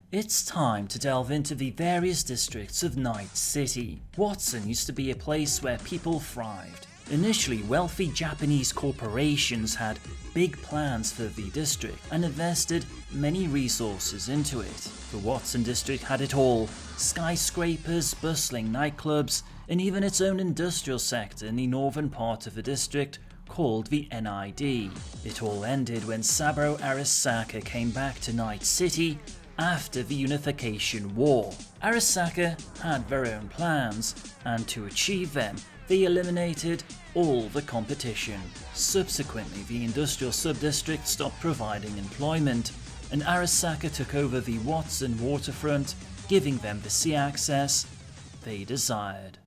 It's time to delve into the various districts of Night City. Watson used to be a place where people thrived. Initially, wealthy Japanese corporations had big plans for the district and invested many resources into it. The Watson district had it all: skyscrapers, bustling nightclubs, and even its own industrial sector in the northern part of the district called the NID. It all ended when Saburo Arasaka came back to Night City after the Unification War. Arasaka had their own plans, and to achieve them, they eliminated all the competition. Subsequently, the industrial sub-district stopped providing employment, and Arasaka took over the Watson waterfront, giving them the sea access they desired.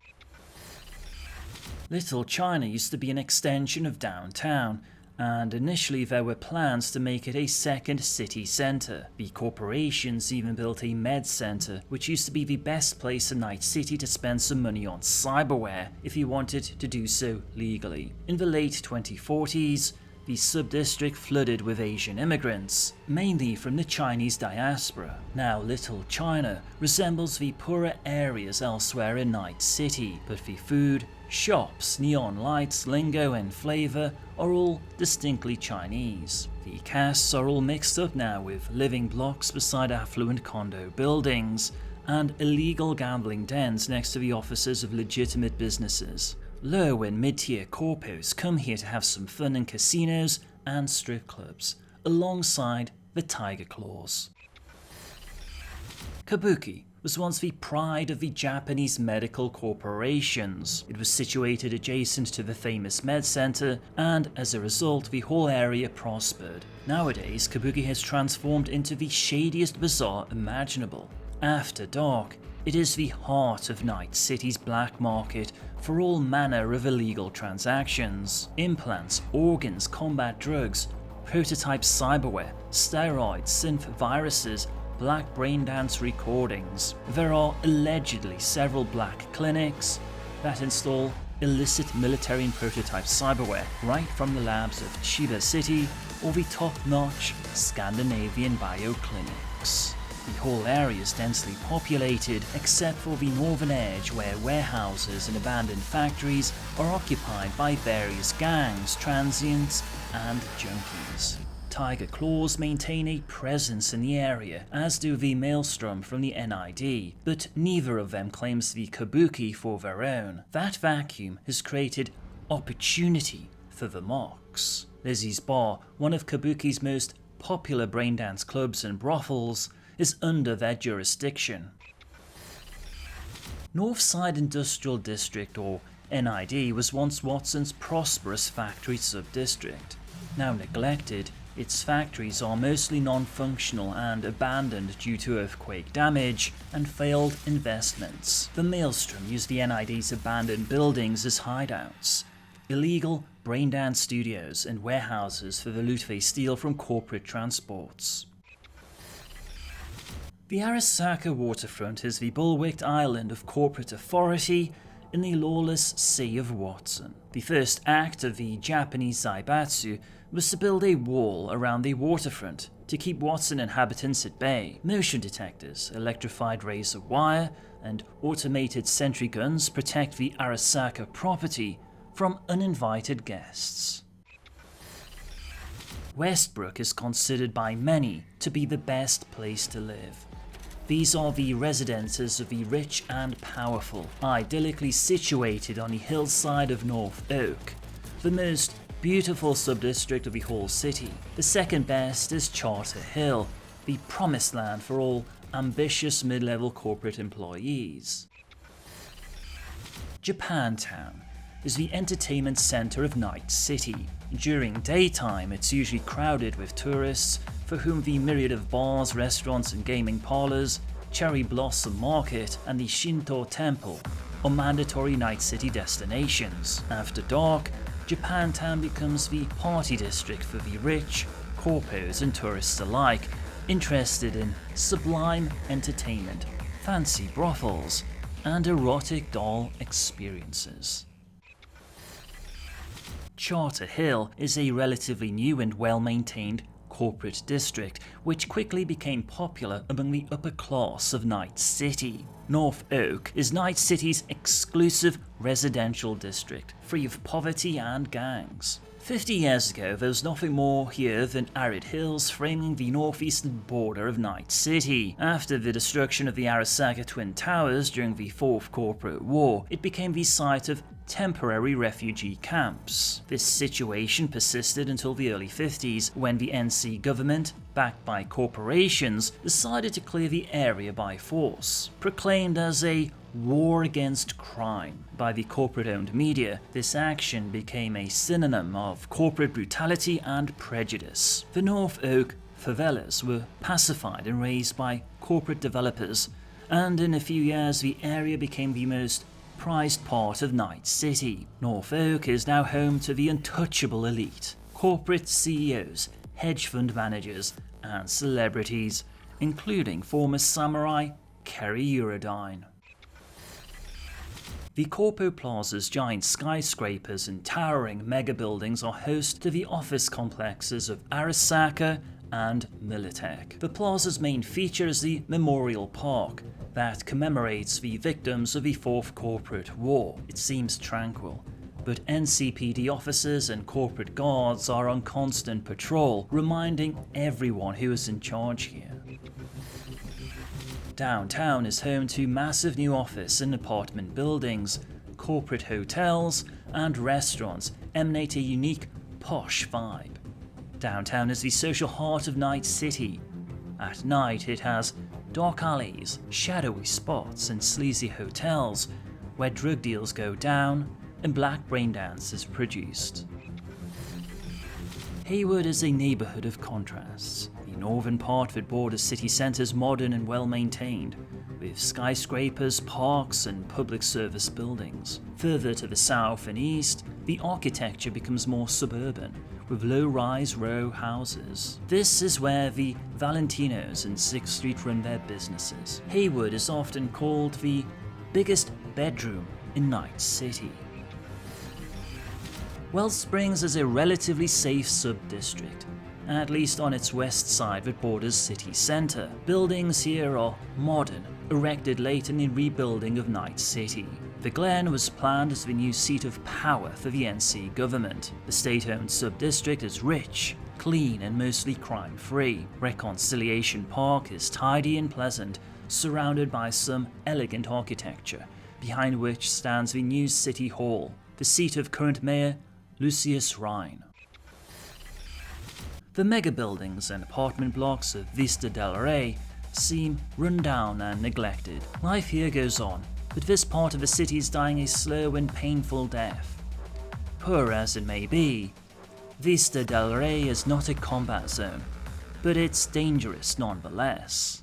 Little China used to be an extension of downtown, and initially there were plans to make it a second city centre. The corporations even built a med centre, which used to be the best place in Night City to spend some money on cyberware if you wanted to do so legally. In the late 2040s, the sub-district flooded with Asian immigrants, mainly from the Chinese diaspora. Now Little China resembles the poorer areas elsewhere in Night City, but the food, shops, neon lights, lingo and flavour are all distinctly Chinese. The castes are all mixed up now, with living blocks beside affluent condo buildings and illegal gambling dens next to the offices of legitimate businesses. Low and mid-tier corpos come here to have some fun in casinos and strip clubs, alongside the Tiger Claws. Kabuki was once the pride of the Japanese medical corporations. It was situated adjacent to the famous med center, and as a result the whole area prospered. Nowadays, Kabuki has transformed into the shadiest bazaar imaginable. After dark, it is the heart of Night City's black market for all manner of illegal transactions. Implants, organs, combat drugs, prototype cyberware, steroids, synth viruses, black braindance recordings. There are allegedly several black clinics that install illicit military and prototype cyberware right from the labs of Chiba City or the top-notch Scandinavian bioclinics. The whole area is densely populated, except for the northern edge where warehouses and abandoned factories are occupied by various gangs, transients, and junkies. Tiger Claws maintain a presence in the area, as do the Maelstrom from the NID, but neither of them claims the Kabuki for their own. That vacuum has created opportunity for the Mox. Lizzie's Bar, one of Kabuki's most popular braindance clubs and brothels, is under their jurisdiction. Northside Industrial District, or NID, was once Watson's prosperous factory sub-district. Now neglected, its factories are mostly non-functional and abandoned due to earthquake damage and failed investments. The Maelstrom used the NID's abandoned buildings as hideouts, illegal braindance studios and warehouses for the loot they steal from corporate transports. The Arasaka waterfront is the bulwarked island of corporate authority in the lawless Sea of Watson. The first act of the Japanese Zaibatsu was to build a wall around the waterfront to keep Watson inhabitants at bay. Motion detectors, electrified razor wire, and automated sentry guns protect the Arasaka property from uninvited guests. Westbrook is considered by many to be the best place to live. These are the residences of the rich and powerful, idyllically situated on the hillside of North Oak, the most beautiful sub-district of the whole city. The second best is Charter Hill, the promised land for all ambitious mid-level corporate employees. Japantown is the entertainment center of Night City. During daytime, it's usually crowded with tourists for whom the myriad of bars, restaurants and gaming parlors, Cherry Blossom Market and the Shinto Temple are mandatory Night City destinations. After dark, Japantown becomes the party district for the rich, corpos and tourists alike, interested in sublime entertainment, fancy brothels, and erotic doll experiences. Charter Hill is a relatively new and well-maintained corporate district, which quickly became popular among the upper class of Night City. North Oak is Night City's exclusive residential district, free of poverty and gangs. 50 years ago, there was nothing more here than arid hills framing the northeastern border of Night City. After the destruction of the Arasaka Twin Towers during the Fourth Corporate War, it became the site of temporary refugee camps. This situation persisted until the early 50s, when the NC government, backed by corporations, decided to clear the area by force. Proclaimed as a war against crime by the corporate-owned media, this action became a synonym of corporate brutality and prejudice. The North Oak favelas were pacified and raised by corporate developers, and in a few years the area became the most prized part of Night City. North Oak is now home to the untouchable elite, corporate CEOs, hedge fund managers, and celebrities, including former samurai Kerry Eurodyne. The Corpo Plaza's giant skyscrapers and towering mega buildings are host to the office complexes of Arasaka and Militech. The plaza's main feature is the Memorial Park that commemorates the victims of the Fourth Corporate War. It seems tranquil, but NCPD officers and corporate guards are on constant patrol, reminding everyone who is in charge here. Downtown is home to massive new office and apartment buildings, corporate hotels, and restaurants emanate a unique, posh vibe. Downtown is the social heart of Night City. At night it has dark alleys, shadowy spots, and sleazy hotels where drug deals go down and black brain dance is produced. Haywood is a neighbourhood of contrasts. The northern part that borders city centre is modern and well maintained, with skyscrapers, parks, and public service buildings. Further to the south and east, the architecture becomes more suburban, with low-rise row houses. This is where the Valentinos and 6th Street run their businesses. Haywood is often called the biggest bedroom in Night City. Wells Springs is a relatively safe sub-district, at least on its west side that borders city centre. Buildings here are modern, erected late in the rebuilding of Night City. The Glen was planned as the new seat of power for the NC government. The state-owned sub-district is rich, clean, and mostly crime-free. Reconciliation Park is tidy and pleasant, surrounded by some elegant architecture, behind which stands the new City Hall, the seat of current Mayor Lucius Rhine. The mega buildings and apartment blocks of Vista del Rey seem run down and neglected. Life here goes on, but this part of the city is dying a slow and painful death. Poor as it may be, Vista del Rey is not a combat zone, but it's dangerous nonetheless.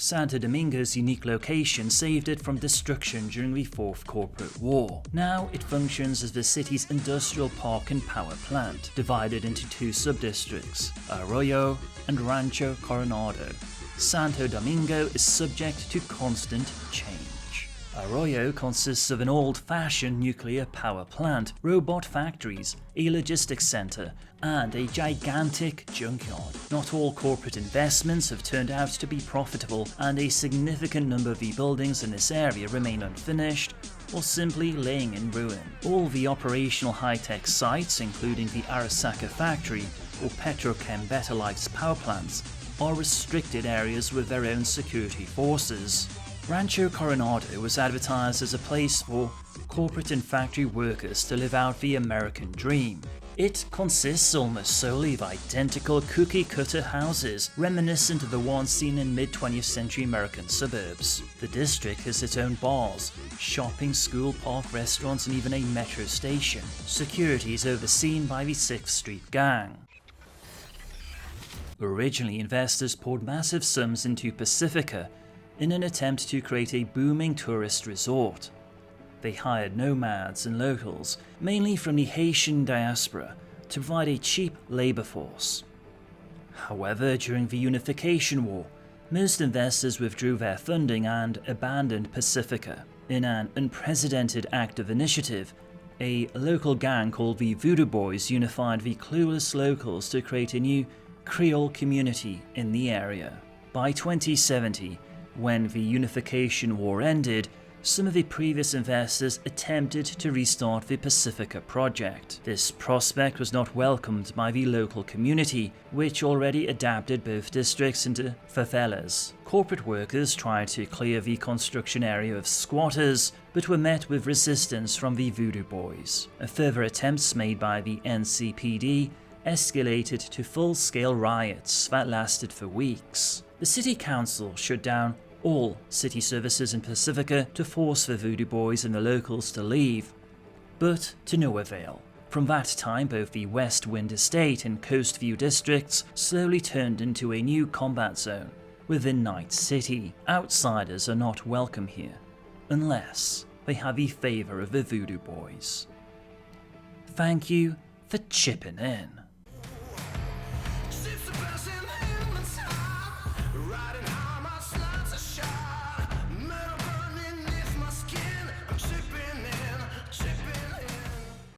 Santo Domingo's unique location saved it from destruction during the Fourth Corporate War. Now it functions as the city's industrial park and power plant, divided into two sub-districts, Arroyo and Rancho Coronado. Santo Domingo is subject to constant change. Arroyo consists of an old-fashioned nuclear power plant, robot factories, a logistics center, and a gigantic junkyard. Not all corporate investments have turned out to be profitable, and a significant number of the buildings in this area remain unfinished or simply laying in ruin. All the operational high-tech sites, including the Arasaka factory or Petrochem Betalites power plants, are restricted areas with their own security forces. Rancho Coronado was advertised as a place for corporate and factory workers to live out the American dream. It consists almost solely of identical cookie-cutter houses, reminiscent of the ones seen in mid-20th century American suburbs. The district has its own bars, shopping, school, park, restaurants, and even a metro station. Security is overseen by the 6th Street Gang. Originally, investors poured massive sums into Pacifica in an attempt to create a booming tourist resort. They hired nomads and locals, mainly from the Haitian diaspora, to provide a cheap labor force. However, during the Unification War, most investors withdrew their funding and abandoned Pacifica. In an unprecedented act of initiative, a local gang called the Voodoo Boys unified the clueless locals to create a new Creole community in the area. By 2070, when the Unification War ended, some of the previous investors attempted to restart the Pacifica project. This prospect was not welcomed by the local community, which already adapted both districts into favelas. Corporate workers tried to clear the construction area of squatters, but were met with resistance from the Voodoo Boys. Further attempts made by the NCPD escalated to full-scale riots that lasted for weeks. The city council shut down all city services in Pacifica to force the Voodoo Boys and the locals to leave, but to no avail. From that time, both the West Wind Estate and Coastview districts slowly turned into a new combat zone within Night City. Outsiders are not welcome here, unless they have the favour of the Voodoo Boys. Thank you for chipping in.